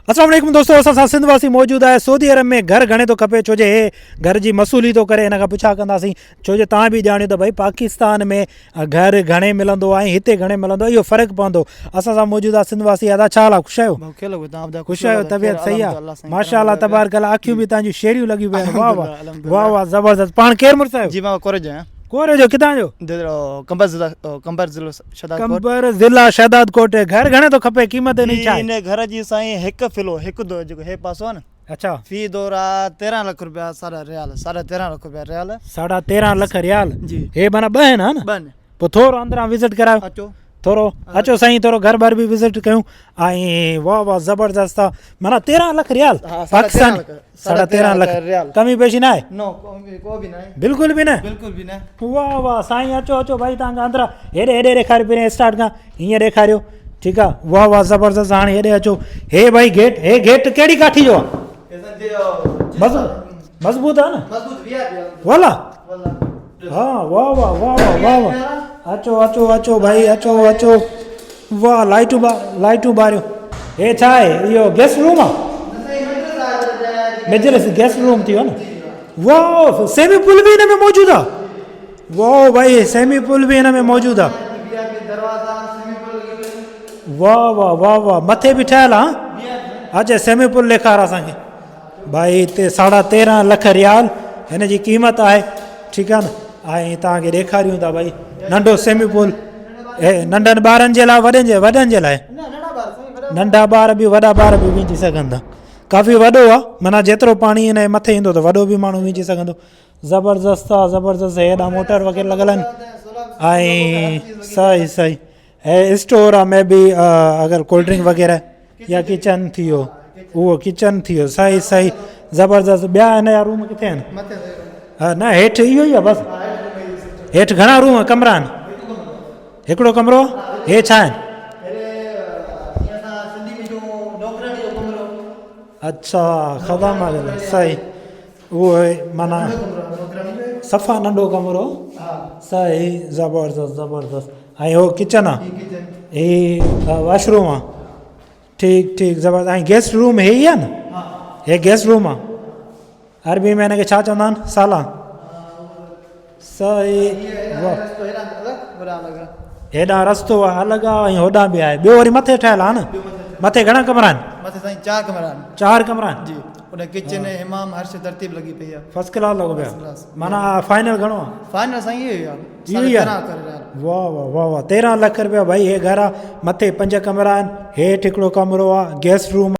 अस्सलाम वालेकुम दोस्तों, असां सां सिंधवासी मौजूद है। सऊदी अरब में घर घणे तो खपे, छो जे हे घर जी मसूली तो करे। इन खां पुछा कंदासीं, छो जे तव्हां बि ॼाणियो त भई पाकिस्तान में घर घणे मिलंदो आहे, हिते घणे मिलंदो आहे, इहो फ़र्क़ु पवंदो। असां सां मौजूद आहे सिंधवासी। अदा छा हाल आहे? ख़ुशि आहियो? ख़ुशि आहियो? तबियत सही आहे? माशाअल्लाह तबारकल्लाह। अखियूं बि तव्हांजूं शेरियूं लॻियूं पियूं आहिनि। वाह वाह वाह वाह, ज़बरदस्त। पाण केरु मुड़ुसु आहियो? जी मां कोरेज आहियां। कोरे जो? किथां जो? कंबर ज़िलो शहदादकोट। कंबर ज़िला शहदादकोट। घर घणे तो खपे? क़ीमत इन छा आहे? इन घर जी साईं हिकु फिलो हिकु दो जेको हे पासो आहे न, अच्छा, फी दौरा 13 लाख रुपया सारा रियाल, 13.5 लाख रुपया रियाल। 13.5 लाख रियाल जी। हे माना ॿ आहिनि हा न? बन पोइ थोरो अंदरां विज़िट करायो। अचो थोरो अचो साईं, थोरो घर बार बि विज़िट कयूं। ऐं वाह वाह ज़बरदस्त आहे। माना 13 लाख रियाल पाकिस्तान, 13.5 लाख रियाल। कमी पेशी न आहे? नो को भी नहीं, बिल्कुल भी न? बिल्कुल भी नहीं। वाह वाह साईं, अचो अचो भाई, तव्हांखां अंदरां हेॾे हेॾे ॾेखारियो। पहिरें स्टार्ट खां हीअं ॾेखारियो, ठीकु आहे। वाह वाह ज़बरदस्त। हाणे हेॾे अचो। हे भाई गेट, हे गेट कहिड़ी काठी जो आहे? मज़बूत आहे न? वाला हाँ, वाह वाह वाह वाह वाह वाह। अचो अचो अचो भाई, अचो अचो। वाह, लाइटूं ॿारियो। हे छा आहे? इहो गेस्ट रूम आहे? मेजरस गेस्ट रूम थी वियो न? वाह, सेमी पूल बि हिन में मौजूदु आहे? वाह भाई, सेमी पूल बि हिन में मौजूदु आहे। वाह वाह वाह वाह, मथे बि ठहियलु आहे। अच्छा, सेमी पूल ॾेखार असांखे भाई। हिते 13.5 लाख रियाल हिन जी क़ीमत आहे, ठीकु आहे न? ऐं तव्हांखे ॾेखारियूं था भाई नंढो सेमी पूल। हे नंढनि ॿारनि जे लाइ, वॾनि जे लाइ? नंढा ॿार बि वॾा ॿार बि विझी सघनि था। काफ़ी वॾो आहे, माना जेतिरो पाणी हिन जे मथे ईंदो त वॾो बि माण्हू विझी सघंदो। ज़बरदस्त आहे, ज़बरदस्त। हेॾा मोटर वग़ैरह लॻल आहिनि। ऐं सही सही, हे स्टोर आहे मे बी, अगरि कोल्ड ड्रिंक वग़ैरह, या किचन थी वियो, उहो किचन थी वियो। सही सही, ज़बरदस्त। ॿिया हिन जा रूम किथे आहिनि? हा न, हेठि इहो ई आहे बसि? हेठि घणा रूम कमरा आहिनि? हिकिड़ो कमिरो? हे छा आहिनि? अच्छा, ख़दामा सही। उहो माना सफ़ा नंढो कमिरो। सही, ज़बरदस्त ज़बरदस्त। ऐं हो किचन आहे? हे वॉशरूम आहे? ठीकु ठीकु, ज़बरदस्त। ऐं गेस्ट रूम हे ई आहे न? हे गेस्ट रूम आहे? अरबी में हिनखे छा चवंदा आहिनि? साला? सही। हेॾां रस्तो आहे अलॻि आहे, ऐं होॾां बि आहे। ॿियो वरी मथे ठहियलु आहे न? मथे घणा कमरा आहिनि? मथे साईं 4 कमरा आहिनि। 4 कमरा आहिनि? जी। उन किचन हमाम हर शइ तरतीब लॻी पई आहे। फर्स्ट क्लास लॻो पियो आहे। माना फाइनल घणो आहे? फाइनल साईं इहो ई आहे। इहो ई आहे? वाह वाह वाह वाह, 13 लाख रुपया भाई। हे घर आहे, मथे 5 कमरा आहिनि, हेठि हिकिड़ो कमिरो आहे, गेस्ट रूम।